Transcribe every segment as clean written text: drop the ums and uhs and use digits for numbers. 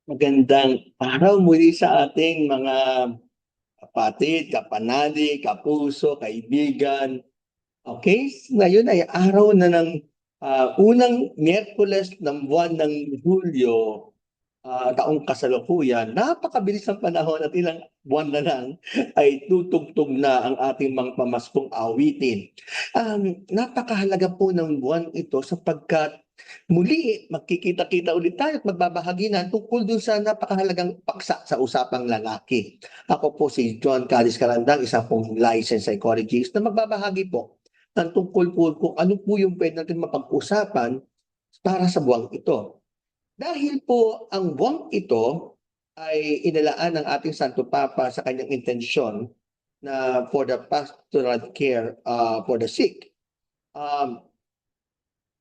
Magandang araw muli sa ating mga kapatid, kapanali, kapuso, kaibigan. Okay, ngayon ay araw na ng unang Miyerkules ng buwan ng Hulyo, taong kasalukuyan. Napakabilis ng panahon at ilang buwan na lang ay tutugtog na ang ating mga pamaskong awitin. Napakahalaga po ng buwan ito sapagkat muli magkikita-kita ulit tayo at magbabahaginan tungkol dun sa napakahalagang paksa sa usapang lalaki. Ako po si John Calis Carandang, isa pong licensed psychologist na magbabahagi po ng tungkol po kung ano po yung pwede natin mapag-usapan para sa buwang ito. Dahil po ang buwang ito ay inalaan ng ating Santo Papa sa kanyang intensyon na for the pastoral care for the sick.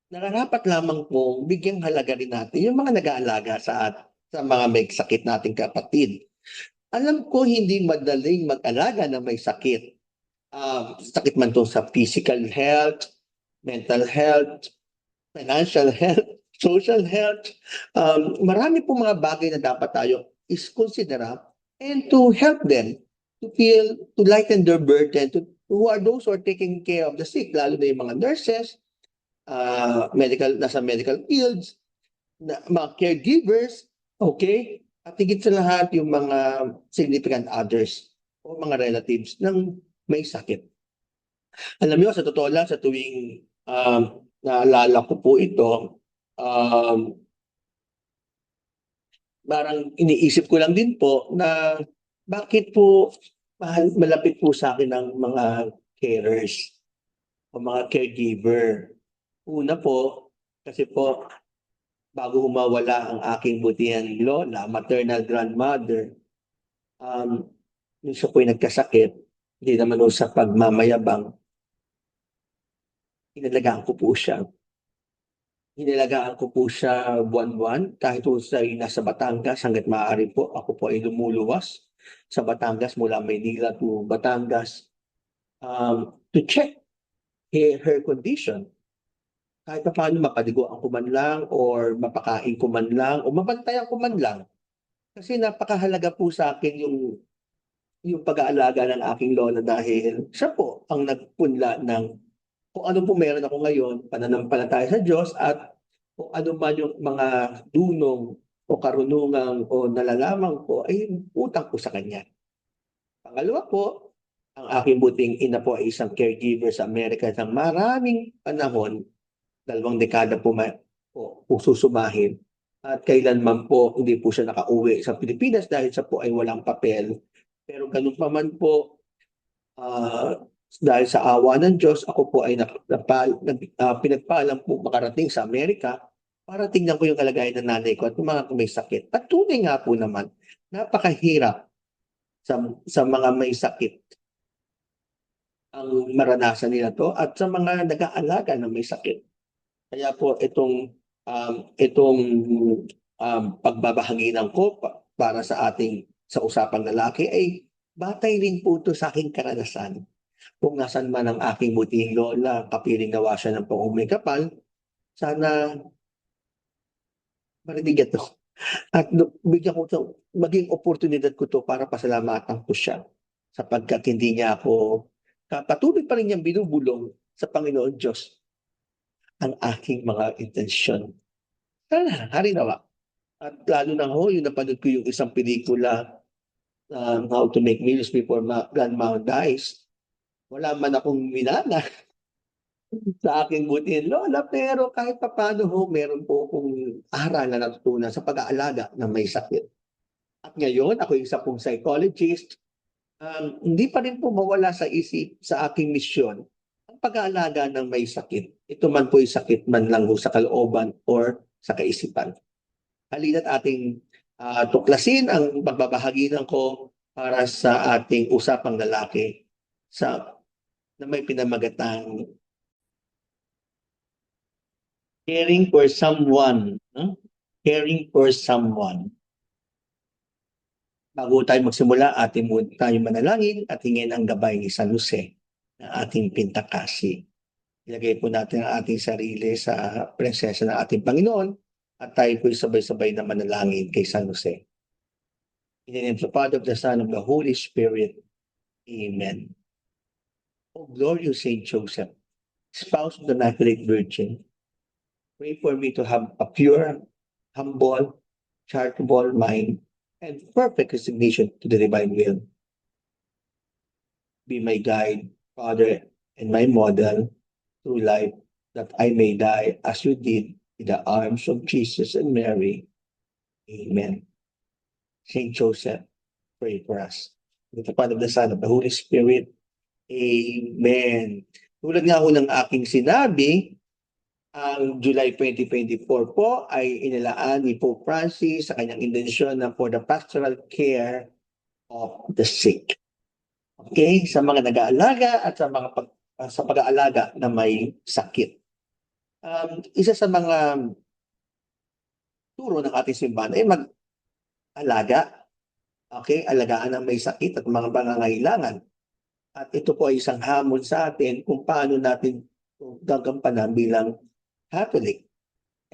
Nararapat lamang po bigyang halaga rin natin yung mga nag-aalaga sa mga may sakit nating kapatid. Alam ko hindi madaling mag-alaga na may sakit. Sakit man to sa physical health, mental health, financial health, social health. Marami po mga bagay na dapat tayo is-considera and to help them to lighten their burden who are those who are taking care of the sick, lalo na yung mga nurses, nasa medical fields, mga caregivers, okay? At higit sa lahat yung mga significant others o mga relatives ng may sakit. Alam niyo, sa totoo lang, sa tuwing naalala ko po ito, parang iniisip ko lang din po na bakit po malapit po sa akin ng mga carers o mga caregiver. Una po, kasi po, bago humawala ang aking butihang lola, maternal grandmother, nung siya po'y nagkasakit, hindi naman o sa pagmamayabang, inalagaan ko po siya. Inalagaan ko po siya buwan-buwan, kahit po siya ay nasa Batangas, hanggat maaari po, ako po ay lumuluwas sa Batangas, mula Maynila to Batangas, to check her condition. Kahit pa paano mapadiguan ko man lang, or mapakain ko man lang, o mabantayan ko man lang. Kasi napakahalaga po sa akin yung pag-aalaga ng aking lola, dahil siya po ang nagpunla ng kung ano po meron ako ngayon, pananampalataya sa Diyos, at kung ano man yung mga dunong o karunungan o nalalaman ko ay utang ko sa Kanya. Pangalawa po, ang aking buting ina po ay isang caregiver sa Amerika ng maraming panahon, 2 dekada po susumahin. At kailanman po hindi po siya nakauwi sa Pilipinas dahil siya po ay walang papel. Pero ganun pa man po, dahil sa awa ng Diyos, ako po ay pinagpaalam po makarating sa Amerika para tingnan ko yung kalagayan ng nanay ko at yung mga may sakit. At tunay nga po naman, napakahirap sa mga may sakit ang maranasan nila to, at sa mga nag-aalaga ng may sakit. Kaya po itong pagbabahaginan ko para sa usapang lalaki ay batay rin po ito sa aking karanasan. Kung nasan man ang aking butihing lola, kapiling nawa siya ng pangumay kapal, sana marinig ito. At bigyan ko ito, maging oportunidad ko to para pasalamatan ko siya, sapagkat hindi niya ako patuloy pa rin niyang binubulong sa Panginoon Diyos ang aking mga intensyon. Sana, harinawa. At lalo na ho, yung napanood ko yung isang pelikula, How to Make Millions Before Grandma Dies. Wala man akong minana sa aking butihing lola, pero kahit papaano ho, meron po akong aral na natutunan sa pag-aalaga ng may sakit. At ngayon, ako yung isa pong psychologist, hindi pa rin po mawala sa isip sa aking misyon ang pag-aalaga ng may sakit. Ito man po yung sakit man lang sa kalooban or sa kaisipan. Halina't ating tuklasin ang pagbabahaginan ko para sa ating usapang lalaki na may pinamagatang caring for someone. Caring for someone. Bago tayo magsimula, ating muna tayo manalangin at hingin ang gabay ni San Jose na ating pintakasi. Ilagay po natin ang ating sarili sa presensya ng ating Panginoon at tayo po'y sabay-sabay na manalangin kay San Jose. In the name of the Father, of the Son, of the Holy Spirit. Amen. O glorious Saint Joseph, spouse of the Immaculate Virgin, pray for me to have a pure, humble, charitable mind, and perfect resignation to the divine will. Be my guide, Father, and my model through life, that I may die as you did in the arms of Jesus and Mary. Amen. Saint Joseph, pray for us. With the Father, of the Son, of the Holy Spirit. Amen. Tulad nga ho ng aking sinabi, ang July 2024 po ay inilaan ni Pope Francis sa kanyang intensyon na for the pastoral care of the sick. Okay? Sa mga nag-aalaga at sa pag-aalaga na may sakit. Isa sa mga turo ng ating simbahan ay mag-alaga. Okay? Alagaan ang may sakit at mga pangangailangan. At ito po ay isang hamon sa atin kung paano natin gagampanan bilang Catholic.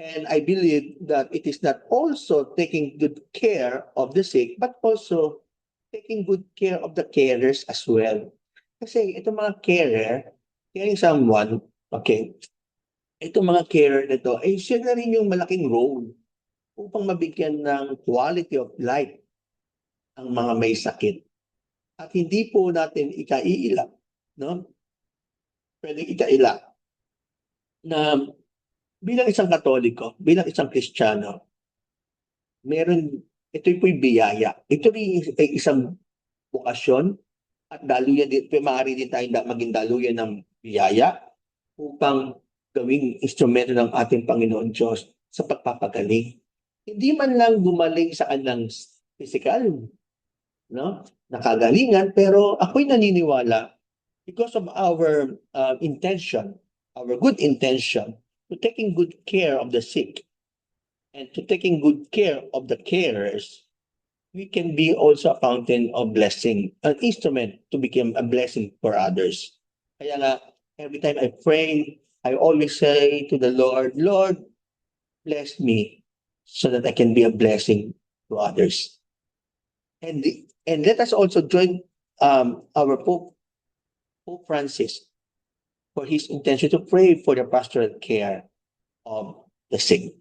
And I believe that it is not also taking good care of the sick, but also taking good care of the carers as well. Kasi itong mga caring someone, okay, itong mga carer na ito, ay sila rin yung malaking role upang mabigyan ng quality of life ang mga may sakit. At hindi po natin ikaiila, no? Pwedeng ikaila na bilang isang Katoliko, bilang isang Kristiyano, ito po'y biyaya. Ito rin ay isang bukasyon at daluyan din, maaari din tayong maging daluyan ng biyaya upang gawing instrumento ng ating Panginoon Diyos sa pagpapagaling. Hindi man lang gumaling sa kanyang physical, no? Nakagalingan, pero ako'y naniniwala because of our intention, our good intention to taking good care of the sick and to taking good care of the carers, we can be also a fountain of blessing, an instrument to become a blessing for others. Kaya nga, every time I pray, I always say to the Lord, Lord, bless me so that I can be a blessing to others. And let us also join our Pope Francis for his intention to pray for the pastoral care of the sick.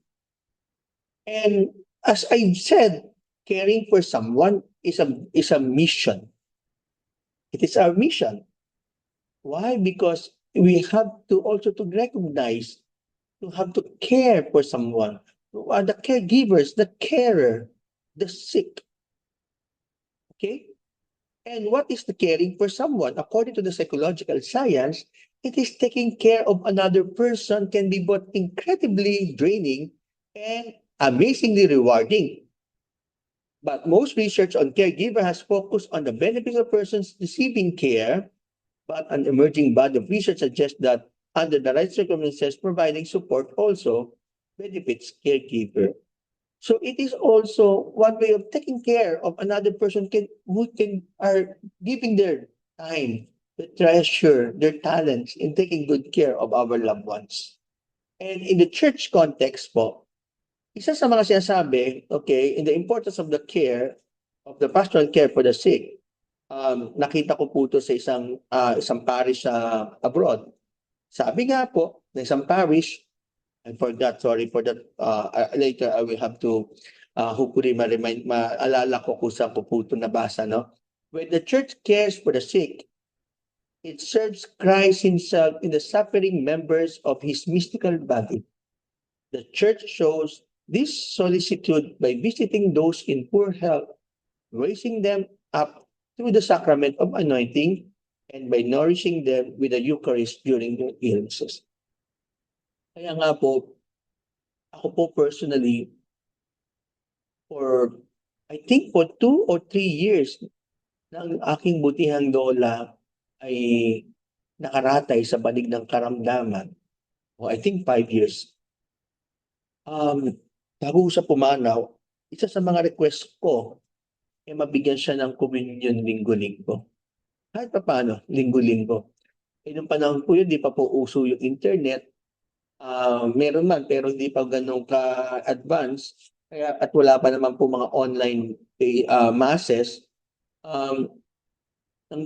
And as I said, caring for someone is a mission. It is our mission. Why? Because we have to also to recognize, to have to care for someone. Who are the caregivers, the carer, the sick. Okay? And what is the caring for someone? According to the psychological science, it is taking care of another person can be both incredibly draining and amazingly rewarding. But most research on caregiver has focused on the benefits of persons receiving care, but an emerging body of research suggests that under the right circumstances, providing support also benefits caregiver. So it is also one way of taking care of another person who are giving their time, their treasure, their talents in taking good care of our loved ones. And in the church context po, isa sa mga sinasabi, okay, in the importance of the care, of the pastoral care for the sick, nakita ko po ito sa isang parish abroad. Sabi nga po, na isang parish, and for that, sorry for that, later I will have to hopefully maalala ko kung saan ko po ito nabasa, no? When the church cares for the sick, it serves Christ himself in the suffering members of his mystical body. The church shows this solicitude by visiting those in poor health, raising them up through the sacrament of anointing, and by nourishing them with the Eucharist during their illnesses. Kaya nga po, ako po personally, I think for 2 or 3 years, na ang aking butihang lola ay nakaratay sa banig ng karamdaman. O I think 5 years. Bago siya pumanaw, isa sa mga request ko ay mabigyan siya ng communion linggo-linggo. Kahit pa paano, linggo-linggo. Nung panahon po yun, di pa po uso yung internet. Meron man pero hindi pa gano'n ka-advance kaya at wala pa naman po mga online masses. Um, ang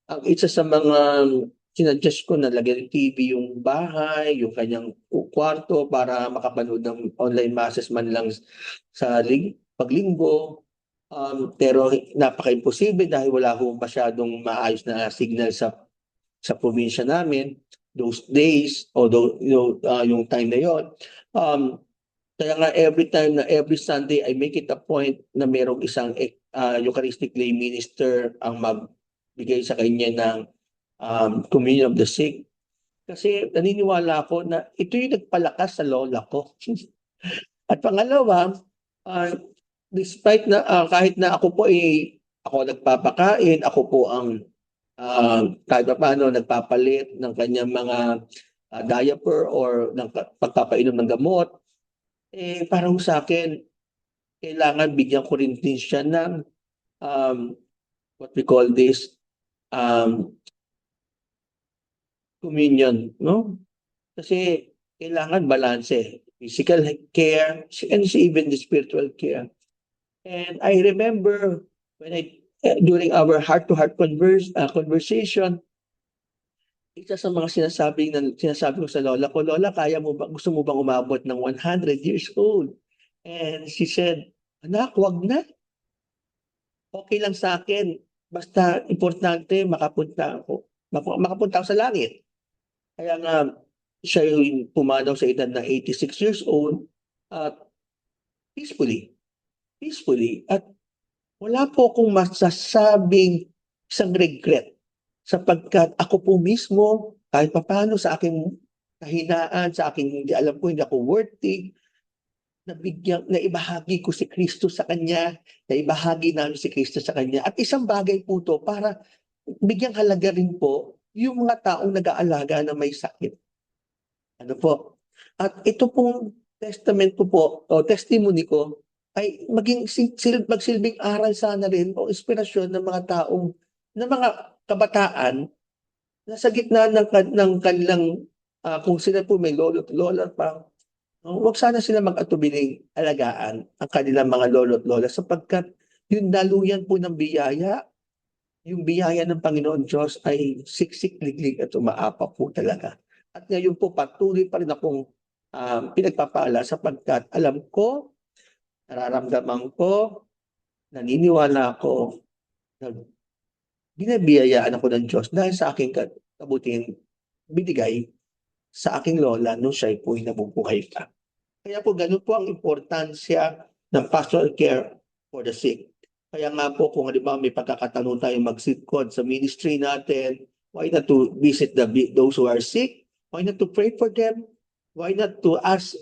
ang isa sa mga sinuggest ko na lagyan ng TV yung bahay, yung kanyang kwarto para makapanood ng online masses man lang sa paglinggo. Pero napaka-imposible dahil wala ho masyadong maayos na signal sa probinsya namin those days, although yung time na yon. Um, Kaya nga every time na every Sunday I make it a point na merong isang Eucharistic lay minister ang magbigay sa kanya ng communion of the sick. Kasi naniniwala ako na ito yung nagpalakas sa lola ko. At pangalawa, ah, despite na kahit na ako po ako nagpapakain, ako po ang kahit papaano nagpapalit ng kanyang mga diaper or ng pagpapainom ng gamot, parang sa akin, kailangan bigyan ko rin din siya ng um, what we call this, um, communion, no? Kasi kailangan balanse. Physical care and even the spiritual care. And I remember when during our heart-to-heart conversation, isa sa mga sinasabi ko sa lola ko, "Lola, kaya mo ba, gusto mo bang umabot ng 100 years old?" And she said, "Anak, wag na. Okay lang sa akin. Basta importante makapunta ako sa langit." Kaya nga siya yung pumanaw sa edad na 86 years old at peacefully, peacefully. At wala po akong masasabing isang regret sapagkat ako po mismo kahit papaano sa aking kahinaan, sa aking hindi alam ko hindi ako worthy, naibahagi ko si Kristo sa kanya, naibahagi namin si Kristo sa kanya. At isang bagay po 'to para bigyang halaga rin po yung mga taong nag-aalaga na may sakit. Ano po? At ito pong testament ko po o testimony ko ay maging magsilbing aral sana rin o inspirasyon ng mga ng mga kabataan na sa gitna ng kanilang kung sila po may lolo't lola pa, huwag sana sila mag-atubiling alagaan ang kanilang mga lolo't lola sapagkat yung daluyan po ng biyaya, yung biyaya ng Panginoon Diyos ay siksik, liglig at umaapaw po talaga. At ngayon po patuloy pa rin akong pinagpapala sapagkat alam ko, nararamdaman ko, naniniwala ako na binabiyayaan ako ng Diyos dahil sa aking kabutihang binigay sa aking lola nung siya po'y nabubuhay pa. Kaya po ganun po ang importansya ng pastoral care for the sick. Kaya nga po kung halimbawa may pagkakataon tayong mag-sitcod sa ministry natin, why not to visit those who are sick? Why not to pray for them? Why not to ask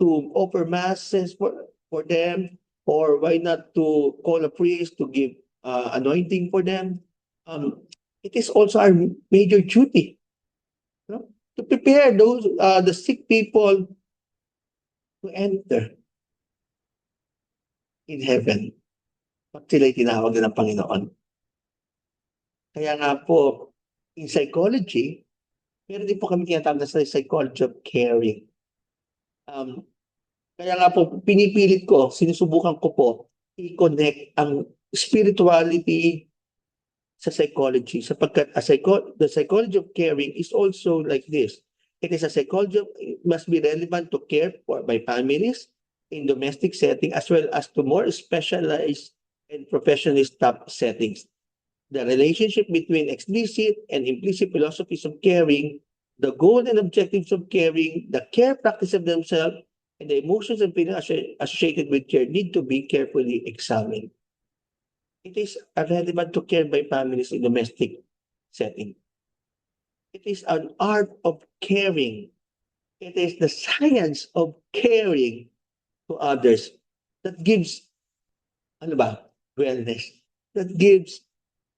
to offer masses for them? Or why not to call a priest to give anointing for them? It is also our major duty, no? To prepare those the sick people to enter in heaven pag sila'y tinawag ng Panginoon. Kaya nga po, in psychology, meron din po kami tinatawag na sa psychology of caring. Kaya nga po, pinipilit ko, sinusubukan ko po, i-connect ang spirituality sa psychology sapagkat the psychology of caring is also like this. It is a psychology must be relevant to care for by families in domestic setting as well as to more specialized and professionally staffed settings. The relationship between explicit and implicit philosophies of caring, the goal and objectives of caring, the care practice of themselves, and the emotions and feelings associated with care need to be carefully examined. It is relevant to care by families in domestic setting. It is an art of caring. It is the science of caring to others that gives, wellness, that gives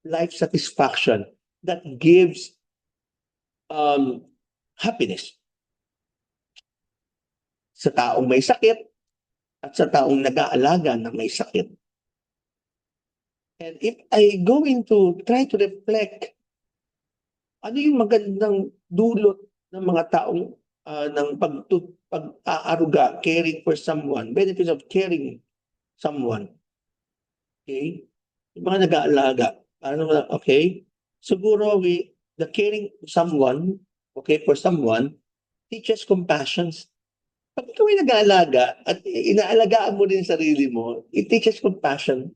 life satisfaction, that gives happiness sa taong may sakit at sa taong nag-aalaga ng may sakit. And if I going to try to reflect ano yung magandang dulot ng mga taong ng pag-aaruga, caring for someone, benefits of caring someone. Okay? Yung mga nag-aalaga. Okay? Siguro the caring someone, okay, for someone, teaches compassion. Pag ikaw ay nag-aalaga at inaalagaan mo din sarili mo, it teaches compassion.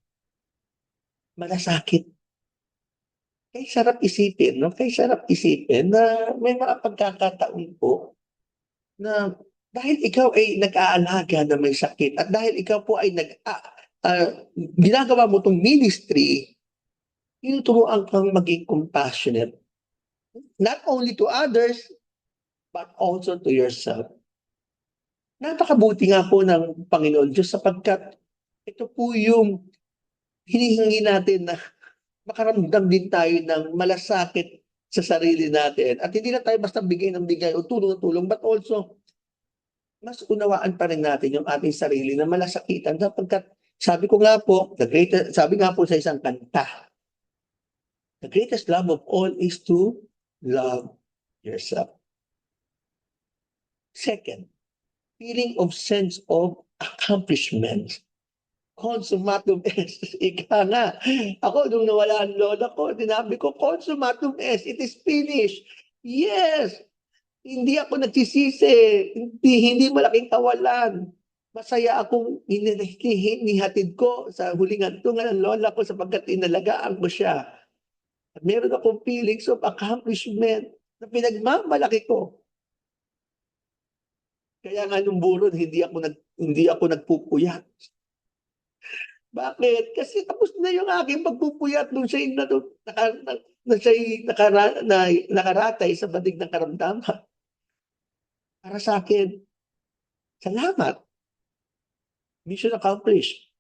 Malasakit. Kaya sarap isipin, no? Kaya sarap isipin na may mga pagkakataon po na dahil ikaw ay nag-aalaga na may sakit at dahil ikaw po ay ginagawa mo itong ministry, tinuturuan kang maging compassionate. Not only to others, but also to yourself. Napakabuti nga po ng Panginoon Diyos sapagkat ito po yung hinihingi natin na makaramdam din tayo ng malasakit sa sarili natin. At hindi na tayo basta bigay ng bigay o tulong ng tulong, but also mas unawaan pa rin natin yung ating sarili na malasakitan sapagkat sabi ko nga po, sabi nga po sa isang kanta, the greatest love of all is to love yourself. Second, feeling of sense of accomplishment. Consummatum est. Ika nga. Ako, nung nawala ang lola ko, tinabi ko, consummatum est. It is finished. Yes. Hindi ako nagsisisi. Hindi malaking kawalan. Masaya akong inihatid ko sa huling hantungan ng lola ko sapagkat inalagaan ko siya. At meron akong feelings of accomplishment na pinagmamalaki ko. Kaya nga nung burol, hindi ako nagpupuyat. Bakit? Kasi tapos na yung aking pagpupuyat nung siya'y nakaratay sa badig ng karamdaman. Para sa akin, salamat. Mission accomplished.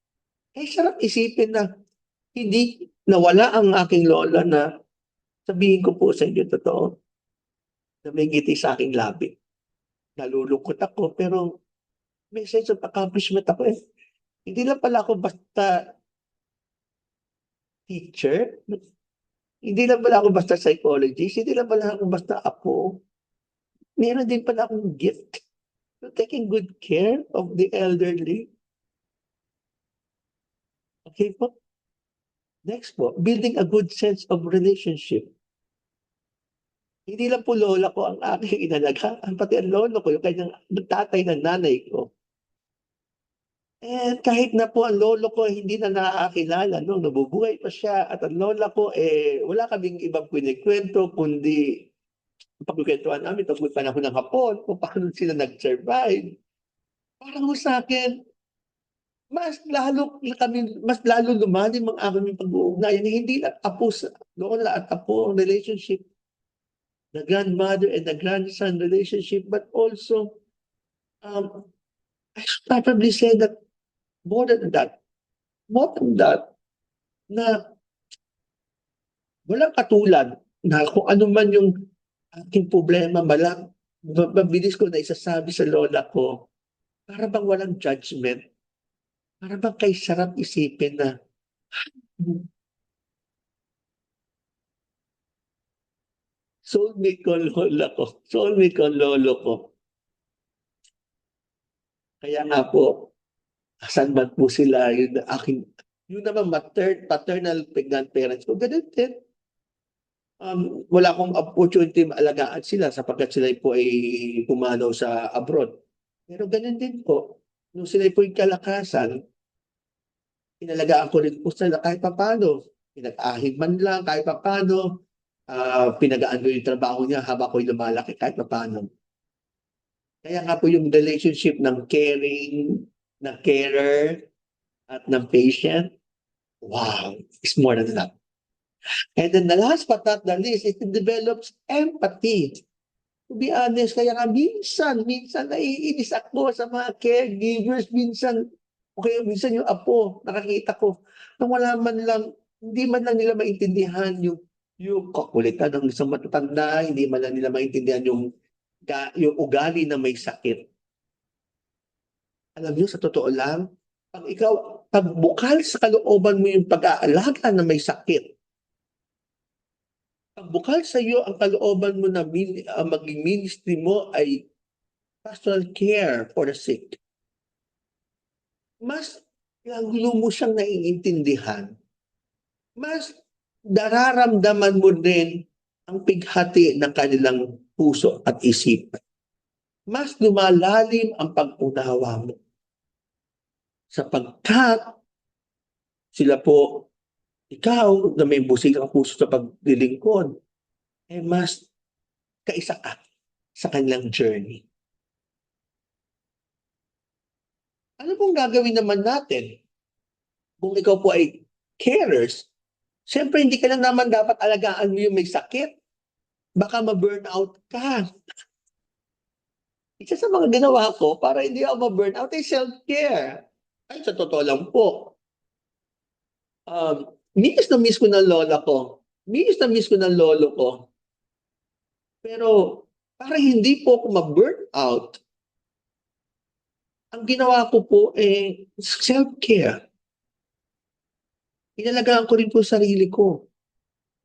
Kaya sarap isipin na hindi nawala ang aking lola na sabihin ko po sa inyo totoo na may ngiti sa aking labi. Nalulungkot ako pero may sense of accomplishment ako eh. Hindi lang pala ako basta teacher, hindi lang pala ako basta psychologist, hindi lang pala ako basta apo. Meron din pala akong gift to taking good care of the elderly. Okay po? Next po, building a good sense of relationship. Hindi lang po lola ko ang aking inalagaan, pati ang lolo ko, yung kanyang tatay ng nanay ko. And kahit na po ang lolo ko hindi na nakakakilala nung nabubuhay pa siya at ang lola ko wala kaming ibang kwento kundi pagkukwentuhan namin tungkol panahon ng Hapon kung paano sila nag-survive. Parang sa akin, mas lalo lumalim ang aming pag-uugnayan. Hindi lang apo sa lola at apo ang relationship, the grandmother and the grandson relationship, but also I should probably say that more than that, na walang katulad na kung ano man yung aking problema, mabilis ko na isasabi sa lola ko, para bang walang judgment, para bang kay sarap isipin na soulmate ko lola ko, soulmate ko lolo ko. Kaya nga po, asan man po sila, yun naman paternal grandparents ko, ganun din. Wala akong opportunity maalagaan sila sapagkat sila po ay pumanaw sa abroad. Pero ganun din po, nung sila po yung kalakasan, inalagaan ko rin po sila kahit papano. Pinag-ahig man lang kahit papano, pinagaan ko yung trabaho niya habang ako'y lumalaki kahit papano. Kaya nga po yung relationship ng caring, ng carer, at ng patient, wow, it's more than that. And then the last but not the least, it develops empathy. To be honest, kaya nga minsan naiinis ako sa mga caregivers, minsan yung apo, nakakita ko, na wala man lang, hindi man lang nila maintindihan yung kakulitan ng isang matatanda, hindi man lang nila maintindihan yung ugali na may sakit. Alam niyo, sa totoo lang, pag bukal sa kalooban mo yung pag-aalaga na may sakit, pag bukal sa iyo ang kalooban mo na maging ministry mo ay pastoral care for the sick, mas lalo mo siyang naiintindihan, mas nararamdaman mo din ang pighati ng kanilang puso at isipan. Mas lumalalim ang pag-unawa mo. Sapagkat sila po, ikaw na may busigang puso sa paglilingkod, mas kaisa ka sa kanilang journey. Ano pong gagawin naman natin? Kung ikaw po ay carers, siyempre hindi ka lang naman dapat alagaan mo yung may sakit. Baka ma-burnout ka. Isa sa mga ginawa ko para hindi ako ma-burnout ay self-care. Ay, sa totoo lang po. Miss na miss ko ng lola ko. Miss na miss ko ng lolo ko. Pero para hindi po ako ma-burnout, ang ginawa ko po self-care. Inalagaan ko rin po sarili ko.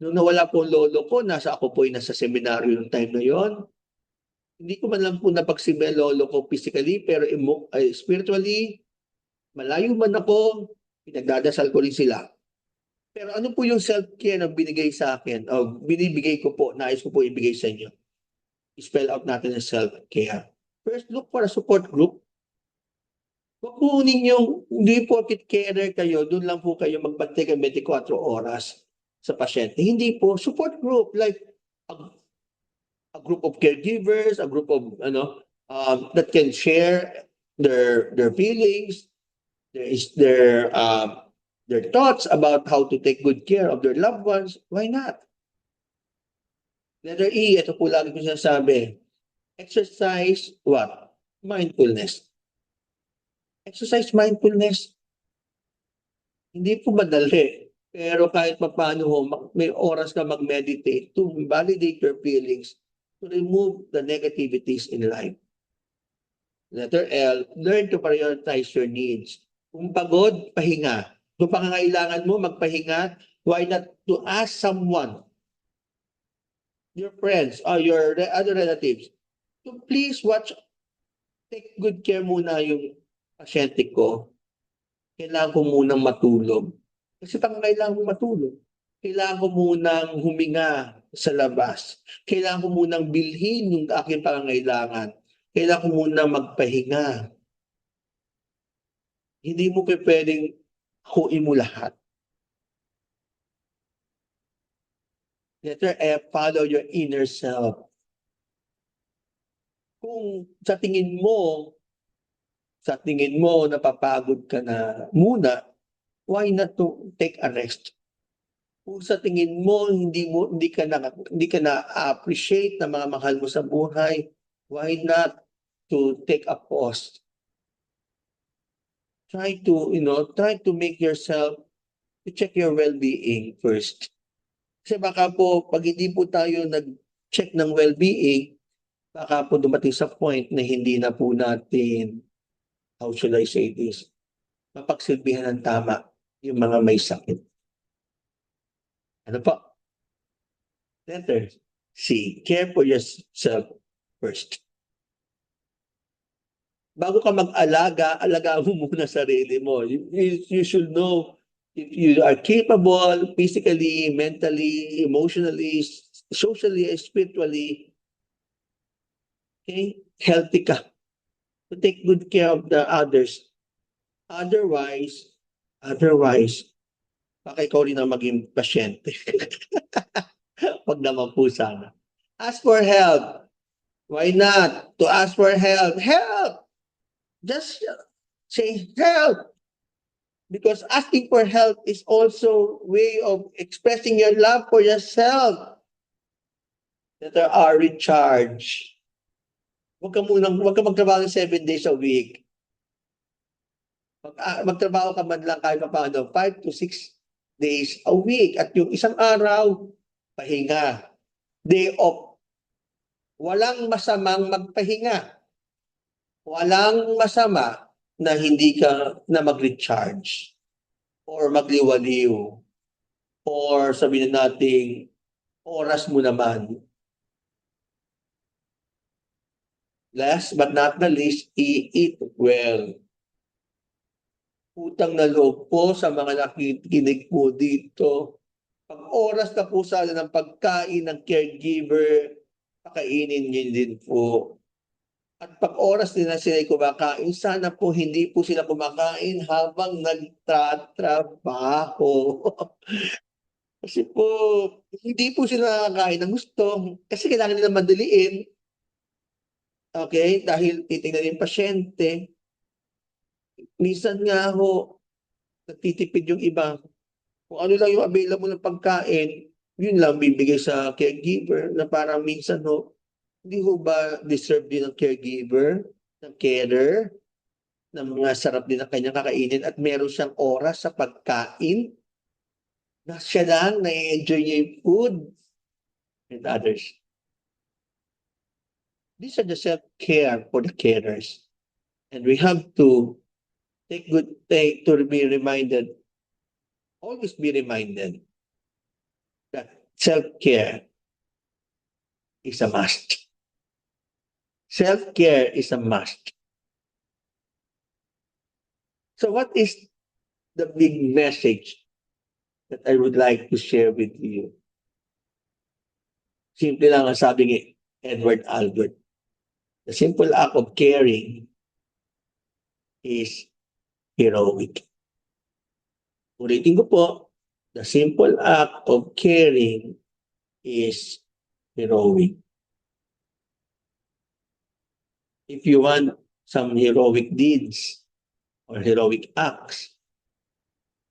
Nung nawala po ang lolo ko, ako po ay nasa seminaryo yung time na yon. Hindi ko man lang po napagsibi ang lolo ko physically, pero spiritually, malayo man ako, pinagdadasal ko rin sila. Pero ano po yung self-care na binigay sa akin, o binibigay ko po, nais ko po ibigay sa inyo. Spell out natin ang self-care. First, look for a support group. Huwag po ninyong, hindi porket carer kayo, doon lang po kayo magbantay ng 24 oras sa pasyente. Hindi po, support group, like a group of caregivers, a group of, that can share their feelings, their thoughts about how to take good care of their loved ones. Why not? Letter E, ito po lagi ko sinasabi. Exercise what? Mindfulness. Exercise mindfulness. Hindi po madali. Pero kahit paano may oras ka mag-meditate to validate your feelings, to remove the negativities in life. Letter L, learn to prioritize your needs. Kung pagod, pahinga. Kung pangangailangan mo, magpahinga. Why not to ask someone, your friends, or your other relatives, to please take good care muna yung pasyente ko. Kailangan ko munang matulog. Kasi pangangailangan ko matulog. Kailangan ko munang huminga sa labas. Kailangan ko munang bilhin yung aking pangangailangan. Kailangan ko munang magpahinga. Hindi mo pwedeng huin mo lahat. Letter F, follow your inner self. Kung sa tingin mo napapagod ka na muna, why not to take a rest? Kung sa tingin mo hindi ka na appreciate na mga mahal mo sa buhay, why not to take a pause? Try to make yourself to check your well-being first. Kasi baka po pag hindi po tayo nag-check ng well-being, baka po dumating sa point na hindi na po natin, how should I say this, mapagsilbihan ng tama yung mga may sakit. Ano po? Letter C, care for yourself first. Bago ka mag-alaga, alagaan mo muna sarili mo. You should know if you are capable physically, mentally, emotionally, socially, spiritually, okay, healthy ka to take good care of the others. Otherwise, baka ikaw rin ang maging pasyente. Wag naman po sana. Ask for help. Why not? To ask for help. Help! Just say help. Because asking for help is also a way of expressing your love for yourself. Letter R, recharge. Huwag ka magtrabaho 7 days a week. Magtrabaho ka man lang kahit paano 5 to 6 days a week. At yung isang araw, pahinga. Day off. Walang masamang magpahinga. Walang masama na hindi ka na mag-recharge or magliwaliw or sabihin natin oras mo naman. Last but not the least, eat well. Utang na loob po sa mga nakikinig po dito. Pag oras na po sana ng pagkain ng caregiver, pakainin niyo din po. At pag oras din na sila kumakain, sana po hindi po sila kumakain habang nagtatrabaho. Kasi po, hindi po sila nakakain ng gusto. Kasi kailangan nila madaliin. Okay? Dahil titingnan yung pasyente. Minsan nga ho, nagtitipid yung iba. Kung ano lang yung available ng pagkain, yun lang bibigay sa caregiver na parang minsan ho, hindi ho ba deserve din ng caregiver, ng carer, na mga sarap din ang kanyang kakainin at meron siyang oras sa pagkain na siya lang na-enjoy niya yung food and others. These are the self-care for the carers. And we have to take to be reminded, always be reminded that self-care is a must. Self-care is a must. So what is the big message that I would like to share with you? Simple lang ang sabi ni Edward Albert. The simple act of caring is heroic. Ulitin ko po, the simple act of caring is heroic. If you want some heroic deeds or heroic acts,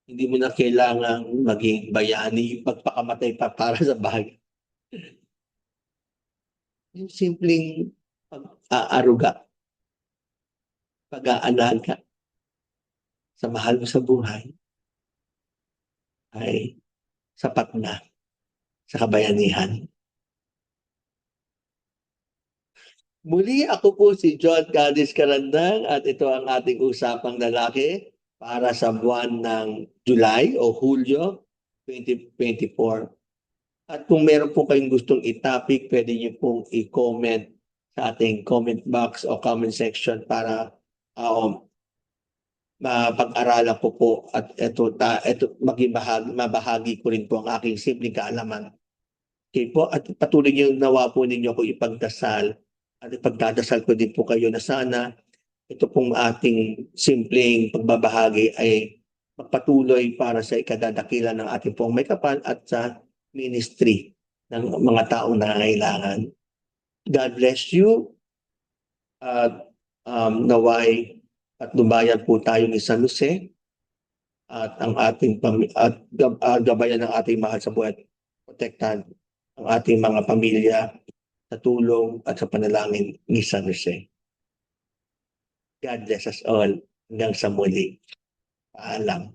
hindi mo na kailangang maging bayani yung pagpakamatay pa para sa bahay. Yung simpleng pag-aaruga, pag-aalaga sa mahal mo sa buhay ay sapat na sa kabayanihan. Muli ako po si John Cadiz Carandang at ito ang ating usapang lalaki para sa buwan ng July o Hulyo 2024. At kung meron po kayong gustong i-topic, pwede niyo pong i-comment sa ating comment box o comment section para mapag-aralan ko po at ito maging mabahagi ko rin po ang aking simpleng kaalaman. Okay po, at patuloy niyo nawa po ninyo ako ipagdasal at ipagdadasal ko din po kayo na sana ito pong ating simpleng pagbabahagi ay magpatuloy para sa ikadadakilan ng ating pong may kapal at sa ministry ng mga taong nangangailangan. God bless you at naway at lumayan po tayo ni San Jose at ang ating gabayan ng ating mahal sa buhay, protektahan ang ating mga pamilya sa tulong at sa panalangin ni San Jose. God bless us all. Hanggang sa muli. Paalam.